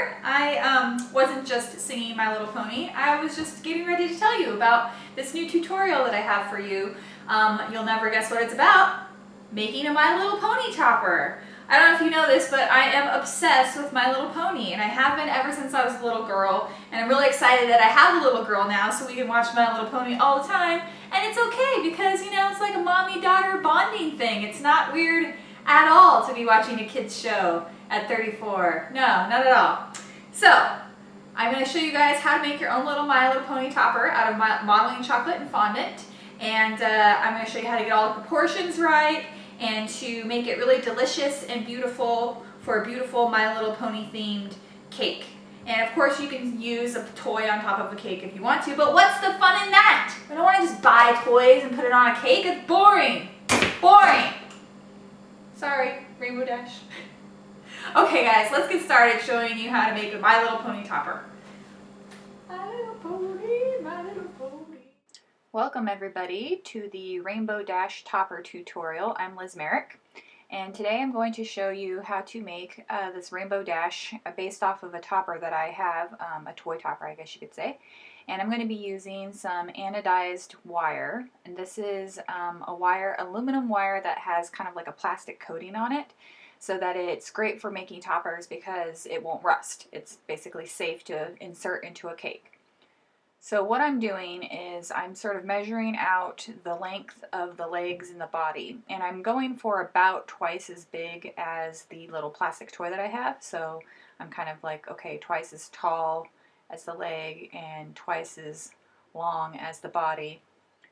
here. I wasn't just singing My Little Pony. I was just getting ready to tell you about this new tutorial that I have for you. You'll never guess what it's about. Making a My Little Pony topper. I don't know if you know this, but I am obsessed with My Little Pony, and I have been ever since I was a little girl, and I'm really excited that I have a little girl now so we can watch My Little Pony all the time, and it's okay because, you know, it's like a mommy-daughter bonding thing. It's not weird at all to be watching a kid's show at 34. No, not at all. So, I'm going to show you guys how to make your own little My Little Pony topper out of modeling chocolate and fondant, and I'm going to show you how to get all the proportions right, and to make it really delicious and beautiful for a beautiful My Little Pony themed cake. And of course you can use a toy on top of a cake if you want to, but what's the fun in that? I don't want to just buy toys and put it on a cake. It's boring. Boring. Sorry, Rainbow Dash. Okay guys, let's get started showing you how to make a My Little Pony topper. My little pony, my little pony. Welcome everybody to the Rainbow Dash topper tutorial. I'm Liz Merrick, and today I'm going to show you how to make this Rainbow Dash based off of a topper that I have, a toy topper I guess you could say. And I'm going to be using some anodized wire, and this is aluminum wire that has kind of like a plastic coating on it, so that it's great for making toppers because it won't rust. It's basically safe to insert into a cake. So what I'm doing is I'm sort of measuring out the length of the legs and the body, and I'm going for about twice as big as the little plastic toy that I have. So I'm kind of like, okay, twice as tall as the leg and twice as long as the body.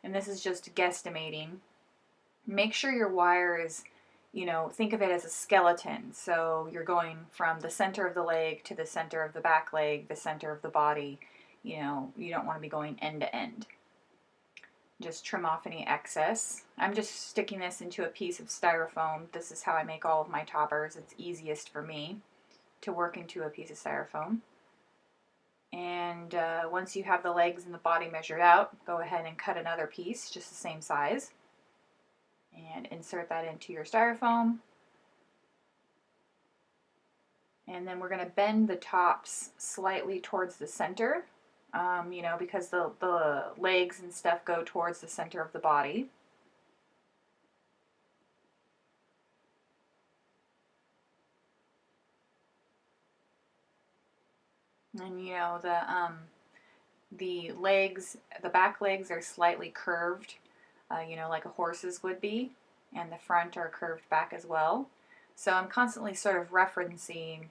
And this is just guesstimating. Make sure your wire is, you know, think of it as a skeleton. So you're going from the center of the leg to the center of the back leg, the center of the body. You know, you don't want to be going end to end. Just trim off any excess. I'm just sticking this into a piece of styrofoam. This is how I make all of my toppers. It's easiest for me to work into a piece of styrofoam. And once you have the legs and the body measured out, go ahead and cut another piece, just the same size, and insert that into your styrofoam. And then we're going to bend the tops slightly towards the center. You know, because the legs and stuff go towards the center of the body. And you know, the legs, the back legs are slightly curved, you know, like a horse's would be, and the front are curved back as well. So I'm constantly sort of referencing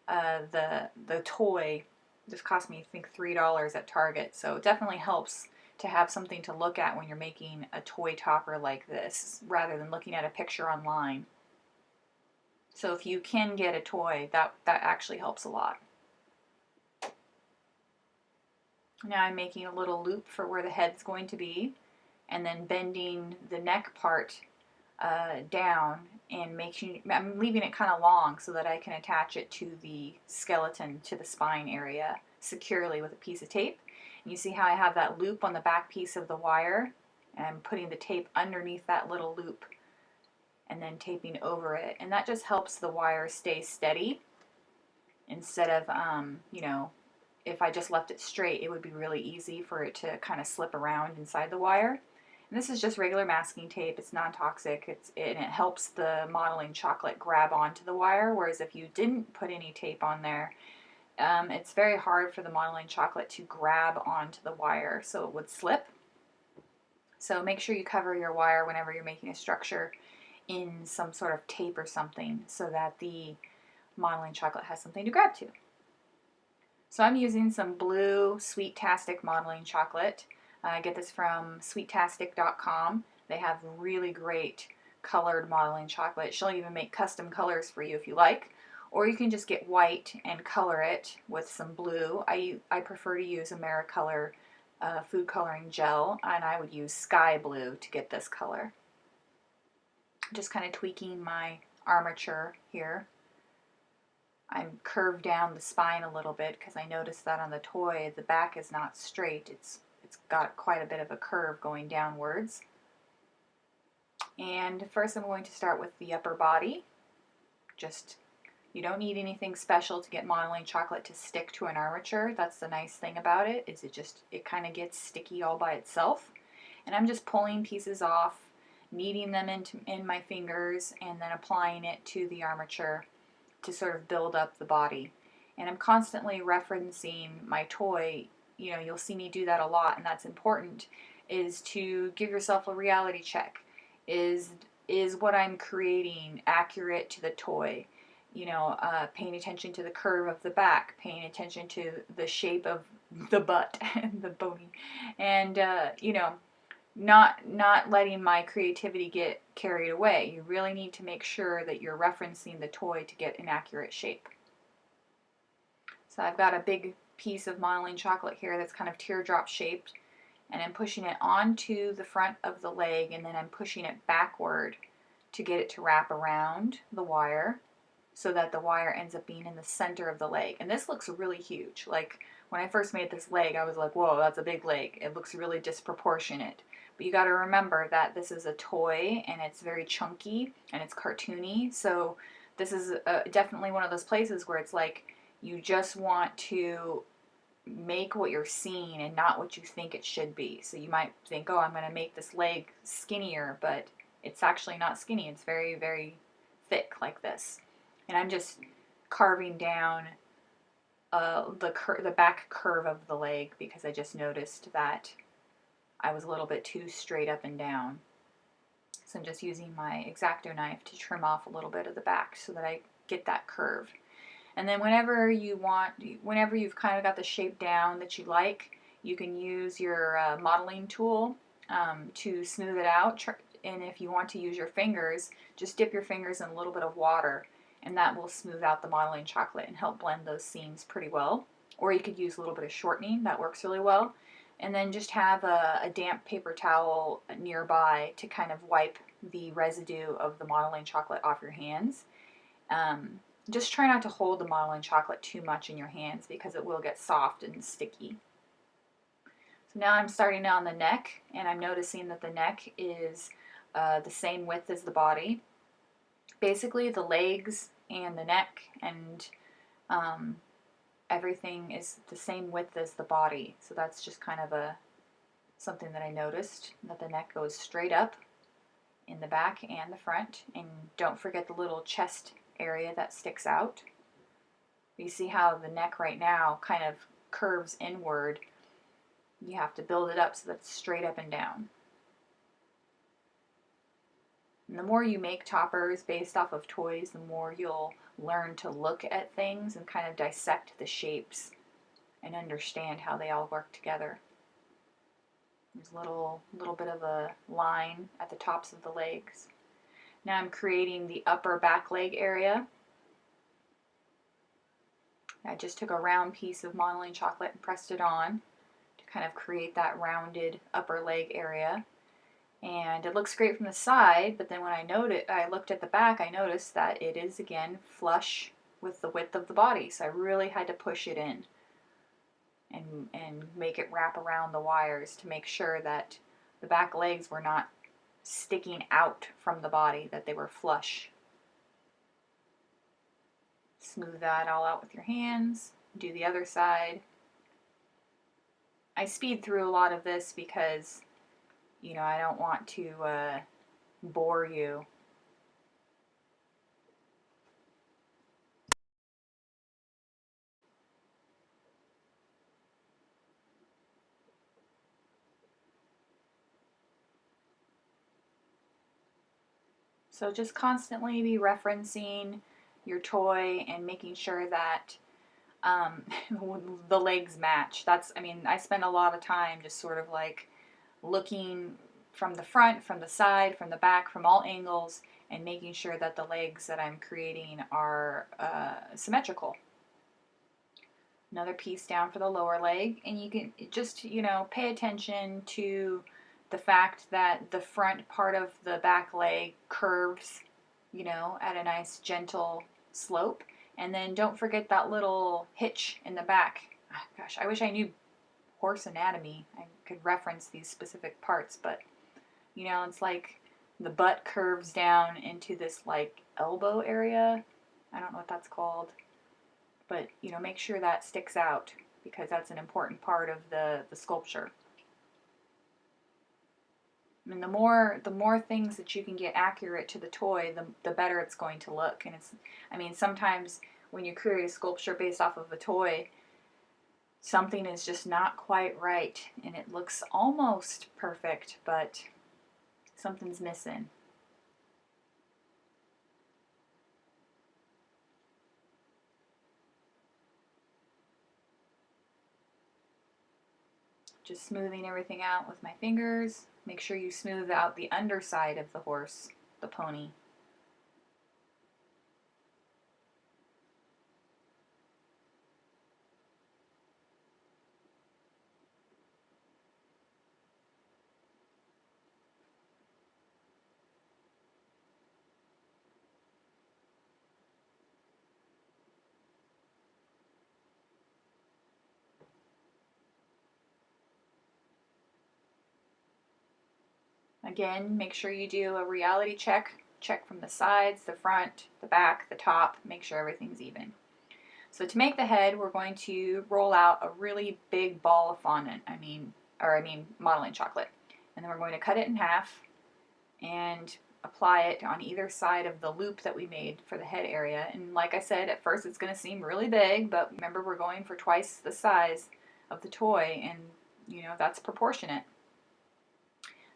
the toy. This cost me, I think, $3 at Target, so it definitely helps to have something to look at when you're making a toy topper like this, rather than looking at a picture online. So if you can get a toy, that actually helps a lot. Now I'm making a little loop for where the head's going to be, and then bending the neck part down, and I'm leaving it kind of long so that I can attach it to the skeleton, to the spine area, securely with a piece of tape. And you see how I have that loop on the back piece of the wire, and I'm putting the tape underneath that little loop and then taping over it, and that just helps the wire stay steady instead of you know, if I just left it straight, it would be really easy for it to kind of slip around inside the wire. And this is just regular masking tape. It's non-toxic, and it helps the modeling chocolate grab onto the wire, whereas if you didn't put any tape on there, it's very hard for the modeling chocolate to grab onto the wire, so it would slip. So make sure you cover your wire whenever you're making a structure in some sort of tape or something, so that the modeling chocolate has something to grab to. So I'm using some blue Sweet-tastic modeling chocolate. I get this from sweettastic.com. They have really great colored modeling chocolate. She'll even make custom colors for you if you like. Or you can just get white and color it with some blue. I prefer to use Americolor food coloring gel, and I would use sky blue to get this color. Just kind of tweaking my armature here. I'm curved down the spine a little bit because I noticed that on the toy the back is not straight. It's got quite a bit of a curve going downwards. And first I'm going to start with the upper body, just You don't need anything special to get modeling chocolate to stick to an armature. That's the nice thing about it, is it kind of gets sticky all by itself. And I'm just pulling pieces off, kneading them in my fingers, and then applying it to the armature to sort of build up the body. And I'm constantly referencing my toy. You know, you'll see me do that a lot, and that's important, is to give yourself a reality check. Is what I'm creating accurate to the toy? You know, paying attention to the curve of the back, paying attention to the shape of the butt and the bony, and you know, not letting my creativity get carried away. You really need to make sure that you're referencing the toy to get an accurate shape. So I've got a big piece of modeling chocolate here that's kind of teardrop shaped, and I'm pushing it onto the front of the leg, and then I'm pushing it backward to get it to wrap around the wire so that the wire ends up being in the center of the leg. And this looks really huge. Like when I first made this leg, I was like, whoa, that's a big leg. It looks really disproportionate. But you got to remember that this is a toy and it's very chunky and it's cartoony. So this is definitely one of those places where it's like you just want to make what you're seeing and not what you think it should be. So you might think, oh, I'm going to make this leg skinnier, but it's actually not skinny. It's very, very thick like this. And I'm just carving down the back curve of the leg because I just noticed that I was a little bit too straight up and down. So I'm just using my X-Acto knife to trim off a little bit of the back so that I get that curve. And then whenever you've kind of got the shape down that you like, you can use your modeling tool to smooth it out. And if you want to use your fingers, just dip your fingers in a little bit of water, and that will smooth out the modeling chocolate and help blend those seams pretty well. Or you could use a little bit of shortening, that works really well. And then just have a damp paper towel nearby to kind of wipe the residue of the modeling chocolate off your hands. Just try not to hold the modeling chocolate too much in your hands because it will get soft and sticky. So now I'm starting on the neck, and I'm noticing that the neck is the same width as the body. Basically, the legs and the neck and everything is the same width as the body. So that's just kind of something that I noticed, that the neck goes straight up in the back and the front. And don't forget the little chest area that sticks out. You see how the neck right now kind of curves inward. You have to build it up so that it's straight up and down. And the more you make toppers based off of toys, the more you'll learn to look at things and kind of dissect the shapes and understand how they all work together. There's a little bit of a line at the tops of the legs. Now I'm creating the upper back leg area. I just took a round piece of modeling chocolate and pressed it on to kind of create that rounded upper leg area. And it looks great from the side, but then when I looked at the back, I noticed that it is again flush with the width of the body. So I really had to push it in and make it wrap around the wires to make sure that the back legs were not sticking out from the body, that they were flush. Smooth that all out with your hands. Do the other side. I speed through a lot of this because, you know, I don't want to bore you. So just constantly be referencing your toy and making sure that the legs match. I spend a lot of time just sort of like looking from the front, from the side, from the back, from all angles, and making sure that the legs that I'm creating are symmetrical. Another piece down for the lower leg, and you can just, you know, pay attention to the fact that the front part of the back leg curves, you know, at a nice gentle slope. And then don't forget that little hitch in the back. Oh, gosh, I wish I knew horse anatomy. I could reference these specific parts, but, you know, it's like the butt curves down into this like elbow area, I don't know what that's called, but you know, make sure that sticks out because that's an important part of the sculpture. I mean, the more things that you can get accurate to the toy, the better it's going to look. And it's, I mean, sometimes when you create a sculpture based off of a toy, something is just not quite right and it looks almost perfect, but something's missing. Just smoothing everything out with my fingers. Make sure you smooth out the underside of the horse, the pony. Again, make sure you do a reality check. Check from the sides, the front, the back, the top. Make sure everything's even. So to make the head, we're going to roll out a really big ball of fondant. I mean modeling chocolate. And then we're going to cut it in half and apply it on either side of the loop that we made for the head area. And like I said, at first it's going to seem really big, but remember we're going for twice the size of the toy, and you know, that's proportionate.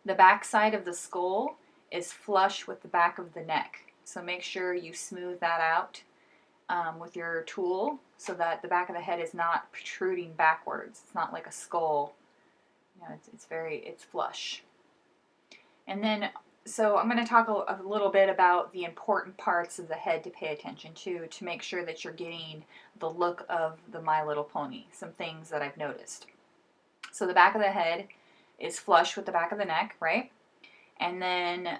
The back side of the skull is flush with the back of the neck, so make sure you smooth that out with your tool so that the back of the head is not protruding backwards. It's not like a skull. You know, it's flush. And then, so I'm going to talk a little bit about the important parts of the head to pay attention to make sure that you're getting the look of the My Little Pony. Some things that I've noticed. So the back of the head is flush with the back of the neck, right? And then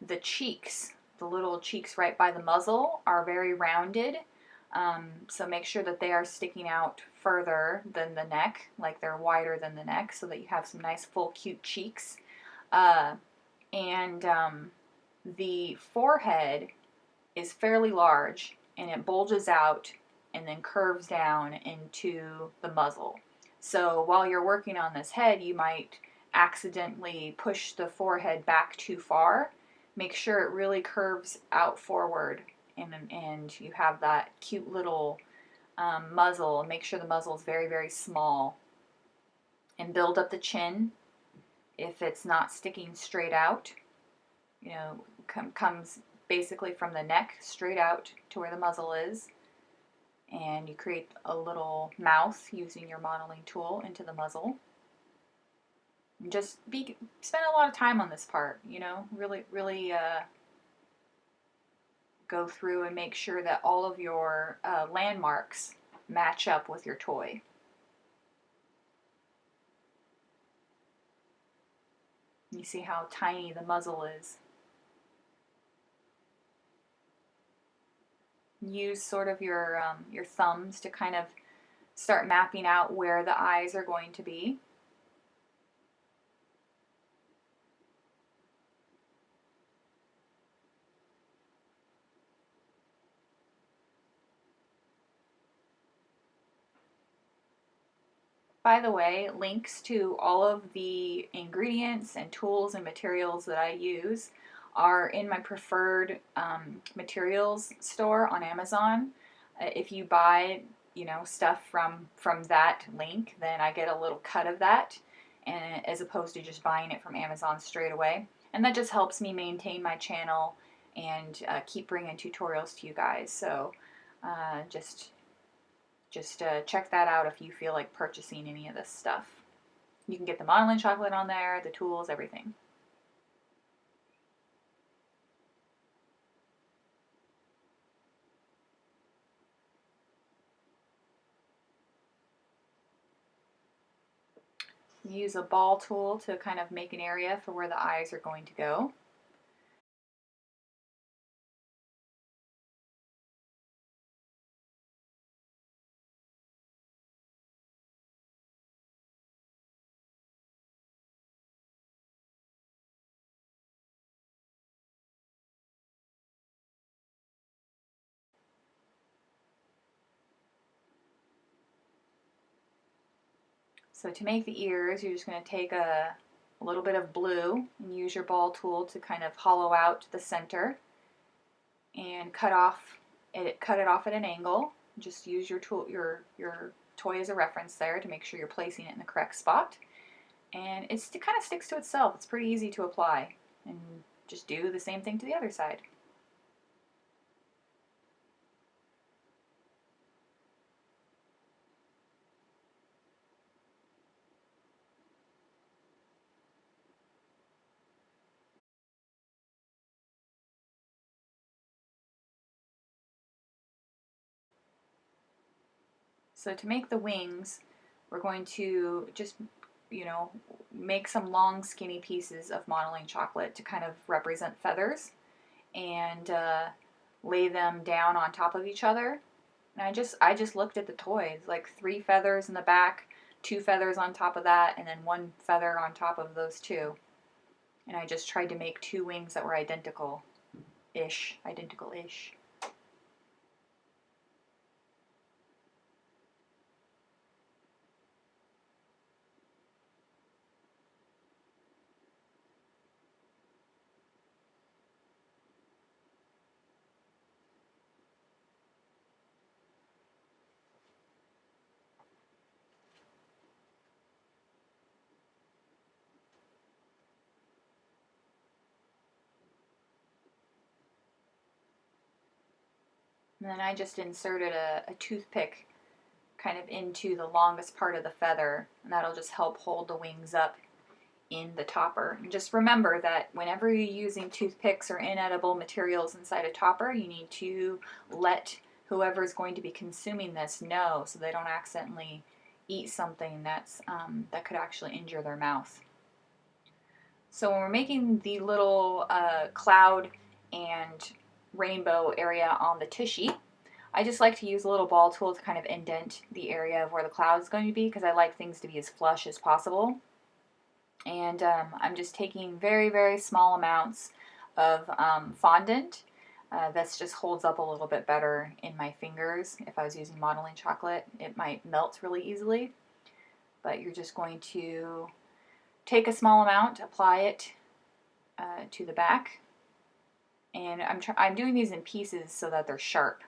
the cheeks, the little cheeks right by the muzzle are very rounded. So make sure that they are sticking out further than the neck, like they're wider than the neck, so that you have some nice full cute cheeks. And the forehead is fairly large and it bulges out and then curves down into the muzzle. So while you're working on this head, you might accidentally push the forehead back too far. Make sure it really curves out forward and you have that cute little muzzle. Make sure the muzzle is very, very small. And build up the chin if it's not sticking straight out. You know, comes basically from the neck straight out to where the muzzle is. And you create a little mouth using your modeling tool into the muzzle. And just spend a lot of time on this part, you know, really go through and make sure that all of your landmarks match up with your toy. You see how tiny the muzzle is. Use sort of your thumbs to kind of start mapping out where the eyes are going to be. By the way, links to all of the ingredients and tools and materials that I use are in my preferred materials store on Amazon. If you buy, you know, stuff from that link, then I get a little cut of that, and as opposed to just buying it from Amazon straight away. And that just helps me maintain my channel and keep bringing tutorials to you guys. So just check that out if you feel like purchasing any of this stuff. You can get the modeling chocolate on there, the tools, everything. Use a ball tool to kind of make an area for where the eyes are going to go. So to make the ears, you're just going to take a little bit of blue and use your ball tool to kind of hollow out the center and cut it off at an angle. Just use your tool, your toy as a reference there to make sure you're placing it in the correct spot. And it kind of sticks to itself. It's pretty easy to apply. And just do the same thing to the other side. So to make the wings, we're going to just, make some long skinny pieces of modeling chocolate to kind of represent feathers, and lay them down on top of each other. And I just looked at the toys, like 3 feathers in the back, 2 feathers on top of that, and then 1 feather on top of those 2. And I just tried to make 2 wings that were identical-ish. And then I just inserted a toothpick kind of into the longest part of the feather, and that'll just help hold the wings up in the topper. And just remember that whenever you're using toothpicks or inedible materials inside a topper, you need to let whoever is going to be consuming this know, so they don't accidentally eat something that could actually injure their mouth. So when we're making the little cloud and rainbow area on the tushy, I just like to use a little ball tool to kind of indent the area of where the cloud is going to be, because I like things to be as flush as possible. And I'm just taking very, very small amounts of fondant. This just holds up a little bit better in my fingers. If I was using modeling chocolate, it might melt really easily. But you're just going to take a small amount, apply it to the back. And I'm doing these in pieces so that they're sharp.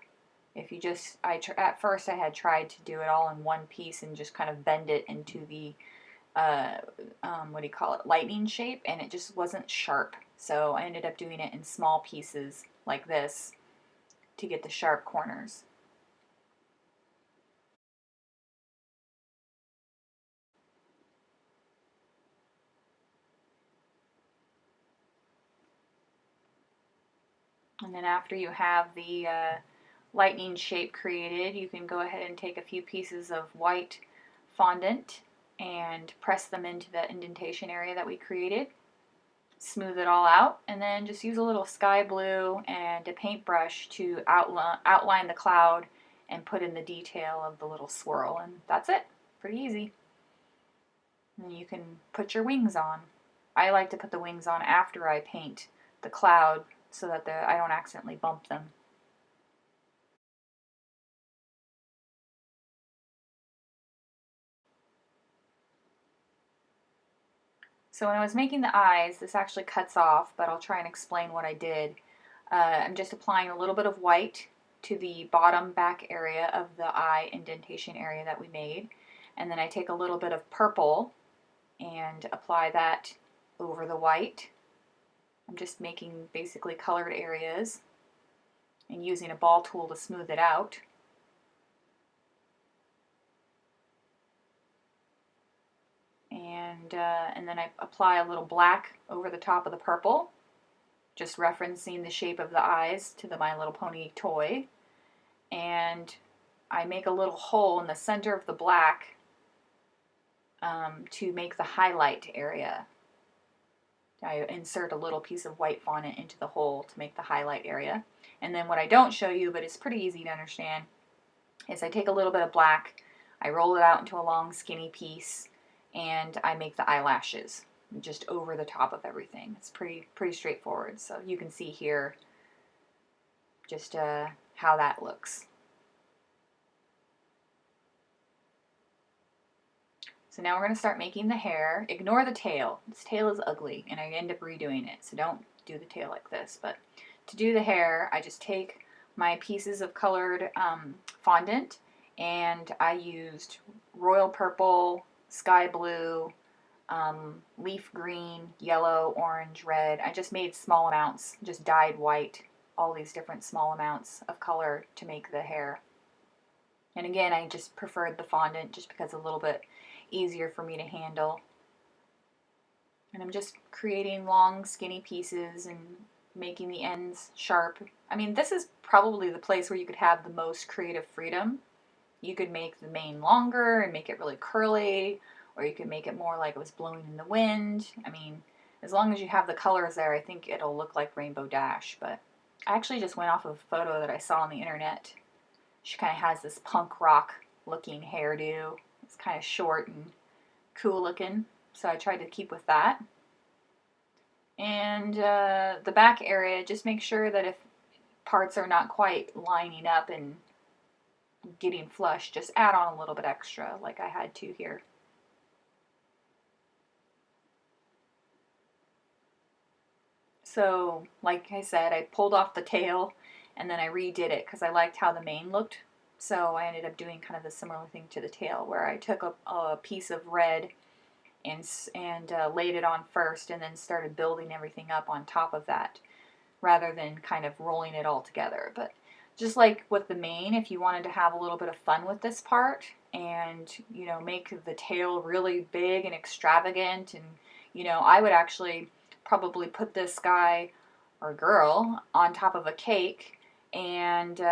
If you just, at first I had tried to do it all in one piece and just kind of bend it into the, lightning shape, and it just wasn't sharp. So I ended up doing it in small pieces like this to get the sharp corners. And then after you have the lightning shape created, you can go ahead and take a few pieces of white fondant and press them into the indentation area that we created. Smooth it all out, and then just use a little sky blue and a paintbrush to outline the cloud and put in the detail of the little swirl, and that's it. Pretty easy. And then you can put your wings on. I like to put the wings on after I paint the cloud so that I don't accidentally bump them. So when I was making the eyes, this actually cuts off, but I'll try and explain what I did. I'm just applying a little bit of white to the bottom back area of the eye indentation area that we made. And then I take a little bit of purple and apply that over the white. I'm just making basically colored areas and using a ball tool to smooth it out. And then I apply a little black over the top of the purple, just referencing the shape of the eyes to the My Little Pony toy. And I make a little hole in the center of the black to make the highlight area. I insert a little piece of white fondant into the hole to make the highlight area. And then what I don't show you, but it's pretty easy to understand, is I take a little bit of black, I roll it out into a long skinny piece, and I make the eyelashes just over the top of everything. It's pretty straightforward. So you can see here just how that looks. So now we're going to start making the hair. Ignore the tail. This tail is ugly and I end up redoing it. So don't do the tail like this. But to do the hair, I just take my pieces of colored fondant, and I used royal purple, sky blue, leaf green, yellow, orange, red. I just made small amounts, just dyed white, all these different small amounts of color to make the hair. And again, I just preferred the fondant just because it's a little bit easier for me to handle. And I'm just creating long, skinny pieces and making the ends sharp. I mean, this is probably the place where you could have the most creative freedom. You could make the mane longer and make it really curly, or you could make it more like it was blowing in the wind. I mean, as long as you have the colors there, I think it'll look like Rainbow Dash. But I actually just went off of a photo that I saw on the internet. She kind of has this punk rock looking hairdo. It's kind of short and cool looking, so I tried to keep with that. And the back area, just make sure that if parts are not quite lining up and getting flush, just add on a little bit extra like I had to here. So like I said, I pulled off the tail and then I redid it because I liked how the mane looked. So I ended up doing kind of the similar thing to the tail, where I took a piece of red and laid it on first and then started building everything up on top of that rather than kind of rolling it all together. But just like with the mane, if you wanted to have a little bit of fun with this part and, you know, make the tail really big and extravagant, and, you know, I would actually probably put this guy or girl on top of a cake and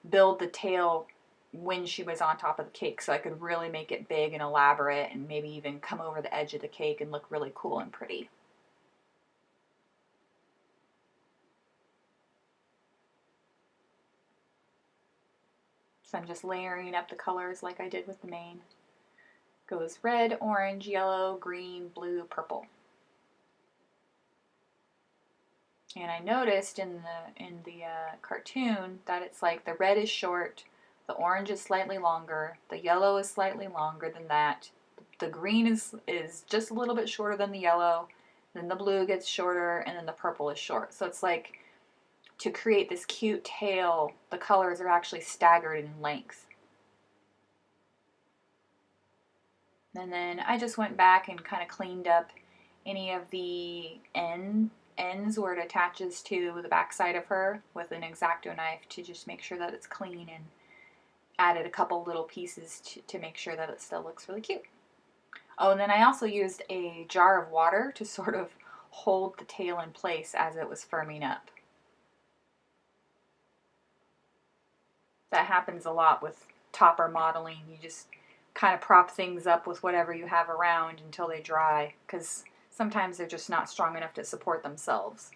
build the tail when she was on top of the cake, so I could really make it big and elaborate and maybe even come over the edge of the cake and look really cool and pretty. So I'm just layering up the colors like I did with the mane. Goes red, orange, yellow, green, blue, purple. And I noticed in the cartoon that it's like the red is short, the orange is slightly longer, the yellow is slightly longer than that, the green is just a little bit shorter than the yellow, then the blue gets shorter, and then the purple is short. So it's like, to create this cute tail, the colors are actually staggered in length. And then I just went back and kind of cleaned up any of the ends where it attaches to the back side of her with an X-Acto knife to just make sure that it's clean, and added a couple little pieces to make sure that it still looks really cute. Oh, and then I also used a jar of water to sort of hold the tail in place as it was firming up. That happens a lot with topper modeling. You just kind of prop things up with whatever you have around until they dry, because sometimes they're just not strong enough to support themselves.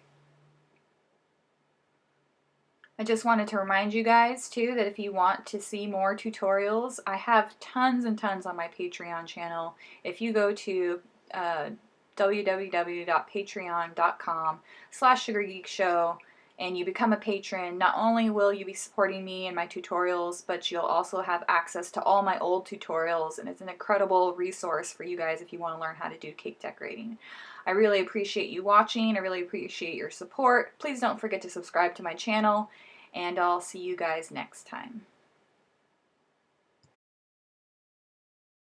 I just wanted to remind you guys too that if you want to see more tutorials, I have tons and tons on my Patreon channel. If you go to www.patreon.com/SugarGeekShow and you become a patron, not only will you be supporting me and my tutorials, but you'll also have access to all my old tutorials, and it's an incredible resource for you guys if you want to learn how to do cake decorating. I really appreciate you watching. I really appreciate your support. Please don't forget to subscribe to my channel, and I'll see you guys next time.